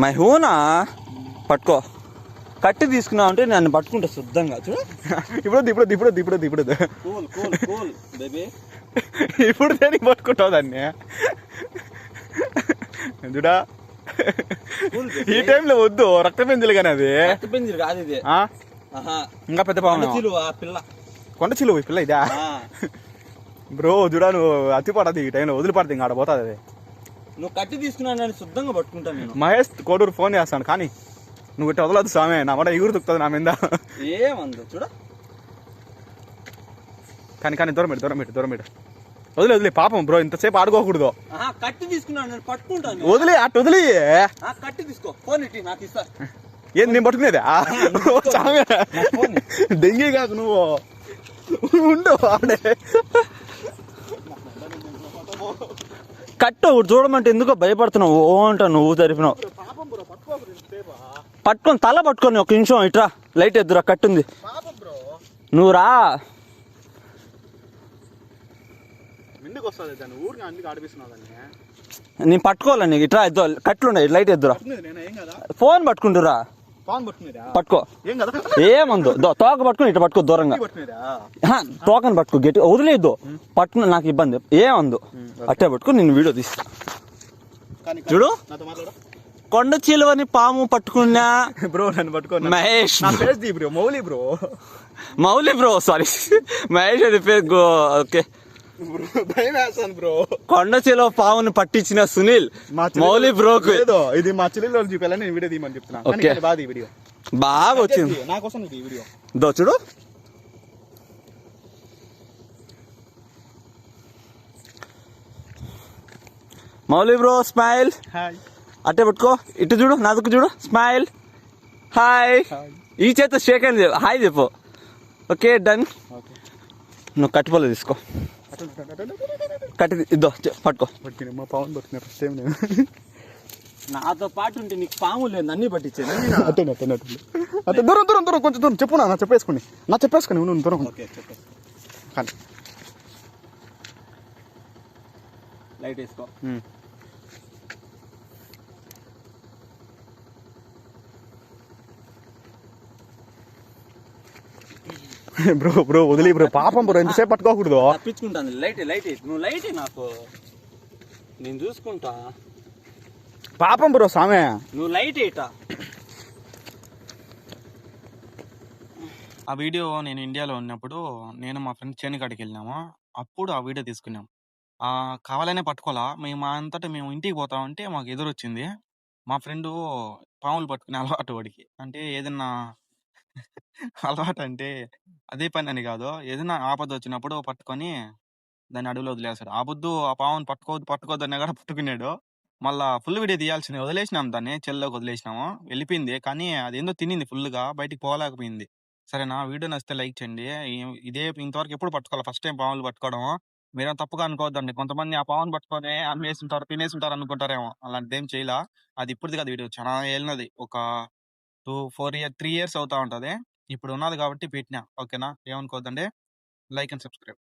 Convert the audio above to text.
మహూనా పట్టుకో, కట్టి తీసుకున్నావు అంటే నన్ను పట్టుకుంటా శుద్ధంగా. చూడు ఇప్పుడు ఇప్పుడు దేనికి పట్టుకుంటావు దాన్ని? చూడా ఈ టైంలో వద్దు, రక్త పెంజలు కానీ అది రక్త పెంజలు కాదు ఇది. ఇంకా పెద్ద పాము పిల్ల, కొండ చిలువ పిల్ల ఇదా బ్రో? చూడా నువ్వు అతి పడదు ఈ టైంలో, వదిలిపడదు ఇంకా ఆడ పోతుంది అది. నువ్వు కట్టి తీసుకున్నాను శుద్ధంగా పట్టుకుంటాను నేను. మహేష్ కోడూరు ఫోన్ చేస్తాను కానీ నువ్వు ఇట్లా వదలదు స్వామి, నా మాట ఎగురు తుక్కుతుంది నా మీద. ఏమందు చూడ కానీ దూరం పెట్టు వదిలే పాపం బ్రో, ఇంతసేపు ఆడుకోకూడదు. కట్టి తీసుకున్నాను నేను పట్టుకుంటాను. వదిలే అటు వదిలి, కట్టి తీసుకో, ఫోన్ ఇట్టి నాకు ఇస్తా. ఏంది నేను పట్టుకునేది? డెంగీ కాకు నువ్వు ఉండు ఆడే. కట్టు చూడమంటే ఎందుకో భయపడుతున్నావు. ఓ అంట నువ్వు జరిపినావు. పట్టుకొని తల పట్టుకొని ఒక నిమిషం ఇట్రా, లైట్ ఎద్దురా, కట్టుంది. నువ్వు రా, నేను పట్టుకోవాలని ఇట్రా, ఎద్దు కట్లుండే లైట్ ఎద్దురా. ఫోన్ పట్టుకుంటురా, పట్టుకో ఏమందు. తోక పట్టుకుని ఇట్లా పట్టుకో దూరంగా, తోకని పట్టుకో గట్టి వదిలేదు. పట్టుకుని నాకు ఇబ్బంది ఏమందు, అట్టే పట్టుకుని నేను వీడియో తీస్తా. చూడు కొండ చిలువని పాము పట్టుకున్నా బ్రో, నన్ను పట్టుకో మహేష్. మౌలి బ్రో సారీ మహేష్ అది పేరు. ఓకే బ్రో, కొండ చిలువ పాముని పట్టించిన సునీల్ మౌలి బ్రోకు ఇది మా చెల్లెలు చూపాలని నేను వీడియో తీయమని చెప్తున్నా. బాగా వచ్చింది నా కోసం ఈ వీడియో. దో చూడు మౌలి బ్రో, స్మైల్. అట్టే పట్టుకో, ఇటు చూడు, నాదుకు చూడు, స్మైల్, హాయ్. ఈ చేత షేక్ హ్యాండ్ హాయ్ చెప్పు. Okay done. నువ్వు కట్టిపోలే తీసుకో, కట్టి ఇద్దో పట్టుకో. నాతో పాటు ఉంటే నీకు పాము లేదు, అన్ని పట్టించేది. దూరం కొంచెం దూరం చెప్పు నా చెప్పేసుకుని నువ్వు దూరం. కానీ లైట్ వేసుకో. బ్రో వదిలి బ్రో, పాపం బ్రో, ఎంతసేపు పట్టుకోకూడదు. తప్పించుకుంటాను. లైట్ నువ్వు లైట్ నాకు, నేను చూసుకుంటా. పాపం బ్రో సామే, నువ్వు లైట్ ఇటా. ఆ వీడియో నేను ఇండియాలో ఉన్నప్పుడు నేను మా ఫ్రెండ్ చేను కాడికి వెళ్ళినాము. అప్పుడు ఆ వీడియో తీసుకున్నాం. కావాలనే పట్టుకోవాలా, మేము అంతటా మేము ఇంటికి పోతామంటే మాకు ఎదురొచ్చింది. మా ఫ్రెండు పాములు పట్టుకునే అలవాటు వాడికి. అంటే ఏదన్నా అలవాటు అంటే అదే పని అని కాదు, ఏదైనా ఆపద వచ్చినప్పుడు పట్టుకొని దాన్ని అడవిలో వదిలేస్తాడు. ఆ పొద్దు ఆ పాముని పట్టుకోవద్దు అన్నా కూడా పట్టుకున్నాడు. మళ్ళా ఫుల్ వీడియో తీయాల్సింది, వదిలేసినాం దాన్ని, చెల్లోకి వదిలేసినాము. వెళ్ళిపోయింది కానీ అదేందో తినింది ఫుల్గా, బయటికి పోలేకపోయింది. సరేనా, వీడియో నచ్చితే లైక్ చేయండి. ఇదే ఇంతవరకు ఎప్పుడు పట్టుకోవాలి, ఫస్ట్ టైం పాములు పట్టుకోవడం. మీరేం తప్పుగా అనుకోవద్దండి, కొంతమంది ఆ పాముని పట్టుకొని అమ్మేస్తుంటారు, తినేస్తుంటారు అనుకుంటారేమో. అలాంటిది ఏం చేయలా. అది ఇప్పుడుది కాదు, వీడియో చాలా ఏళ్ళది, ఒక 3 years అవుతా ఉంటది. ఇప్పుడు ఉన్నది కాబట్టి పెట్టినా. ఓకేనా, ఏమనుకోవద్దండి. Like and subscribe.